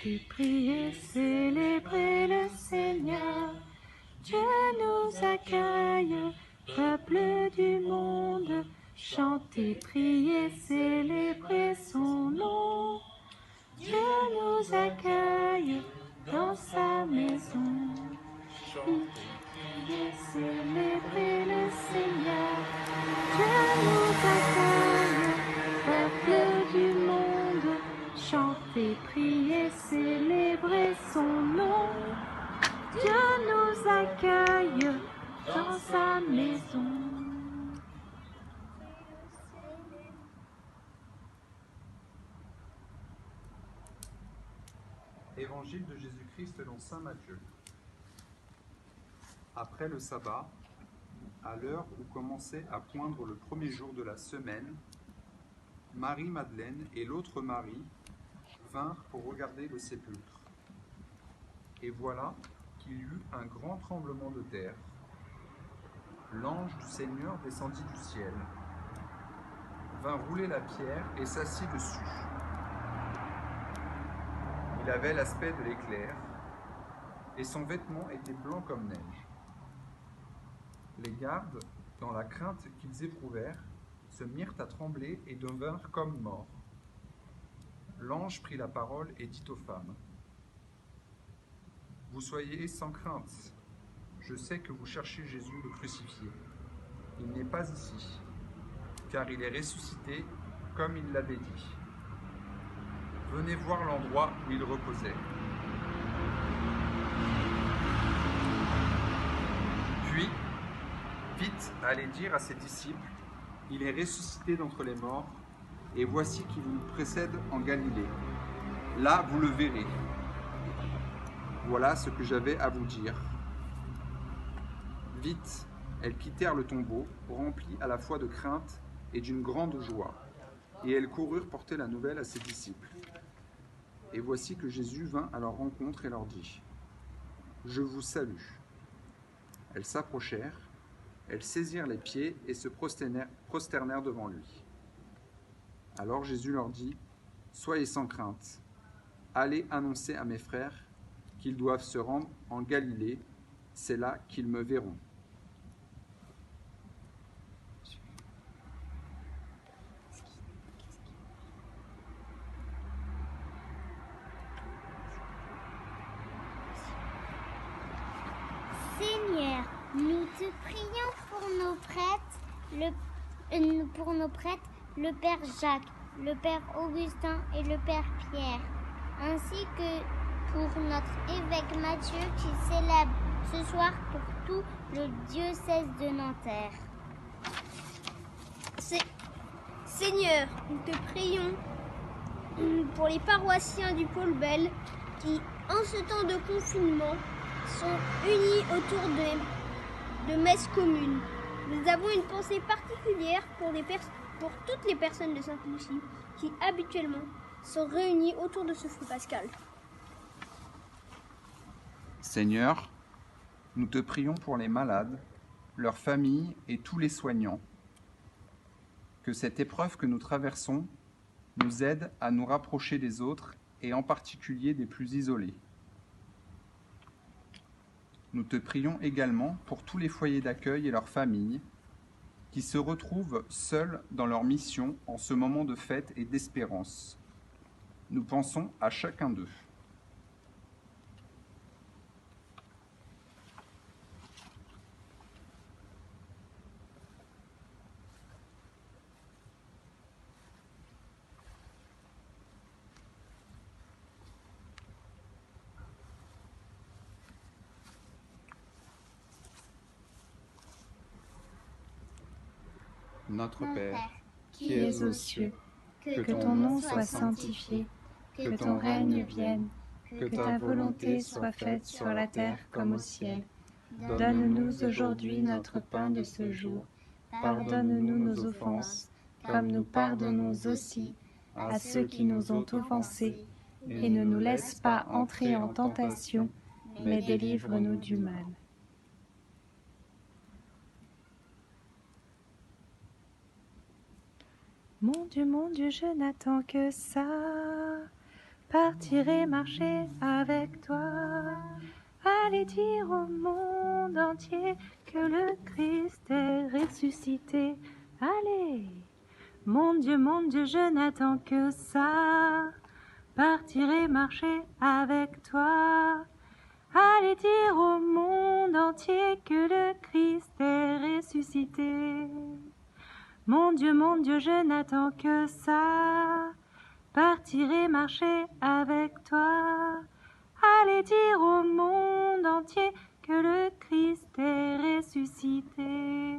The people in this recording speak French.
Chantez, priez, célébrez le Seigneur. Dieu nous accueille, peuple du monde. Chantez, priez, célébrez son nom. Dieu nous accueille dans sa maison. Priez, célébrez le Seigneur. Dieu nous accueille, peuple du monde. Chantez, priez, célébrez son nom. Dieu nous accueille dans sa maison. Évangile de Jésus-Christ selon saint Matthieu. Après le sabbat, à l'heure où commençait à poindre le premier jour de la semaine, Marie-Madeleine et l'autre Marie vinrent pour regarder le sépulcre. Et voilà qu'il y eut un grand tremblement de terre. L'ange du Seigneur descendit du ciel, vint rouler la pierre et s'assit dessus. Il avait l'aspect de l'éclair, et son vêtement était blanc comme neige. Les gardes, dans la crainte qu'ils éprouvèrent, se mirent à trembler et devinrent comme morts. L'ange prit la parole et dit aux femmes : « Vous soyez sans crainte, je sais que vous cherchez Jésus le crucifié. Il n'est pas ici, car il est ressuscité comme il l'avait dit. Venez voir l'endroit où il reposait. » Puis, vite allez dire à ses disciples : « Il est ressuscité d'entre les morts, et voici qu'il vous précède en Galilée. Là, vous le verrez. Voilà ce que j'avais à vous dire. » Vite, elles quittèrent le tombeau, remplies à la fois de crainte et d'une grande joie, et elles coururent porter la nouvelle à ses disciples. Et voici que Jésus vint à leur rencontre et leur dit : « Je vous salue. » Elles s'approchèrent, elles saisirent les pieds et se prosternèrent devant lui. Alors Jésus leur dit : « Soyez sans crainte. Allez annoncer à mes frères qu'ils doivent se rendre en Galilée. C'est là qu'ils me verront. » Seigneur, nous te prions pour nos prêtres, le Père Jacques, le Père Augustin et le Père Pierre, ainsi que pour notre évêque Matthieu qui célèbre ce soir pour tout le diocèse de Nanterre. Seigneur, nous te prions pour les paroissiens du Pôle Bel qui, en ce temps de confinement, sont unis autour de messes communes. Nous avons une pensée particulière pour toutes les personnes de Sainte-Lucie qui habituellement sont réunies autour de ce feu pascal. Seigneur, nous te prions pour les malades, leurs familles et tous les soignants. Que cette épreuve que nous traversons nous aide à nous rapprocher des autres et en particulier des plus isolés. Nous te prions également pour tous les foyers d'accueil et leurs familles qui se retrouvent seuls dans leur mission en ce moment de fête et d'espérance. Nous pensons à chacun d'eux. Notre Père, Qui es aux cieux, que ton nom soit sanctifié, que ton règne vienne, que ta volonté soit faite sur la terre comme au ciel. Donne-nous aujourd'hui notre pain de ce jour. Pardonne-nous nos offenses, comme nous pardonnons aussi à ceux qui nous ont offensés. Et ne nous laisse pas entrer en tentation, mais délivre-nous du mal. Mon Dieu, je n'attends que ça. partirai marcher avec toi. Allez dire au monde entier que le Christ est ressuscité. Allez, mon Dieu, je n'attends que ça. Partirai marcher avec toi. Allez dire au monde entier que le Christ est ressuscité. Mon Dieu, je n'attends que ça. Partirai marcher avec toi. Allez dire au monde entier que le Christ est ressuscité.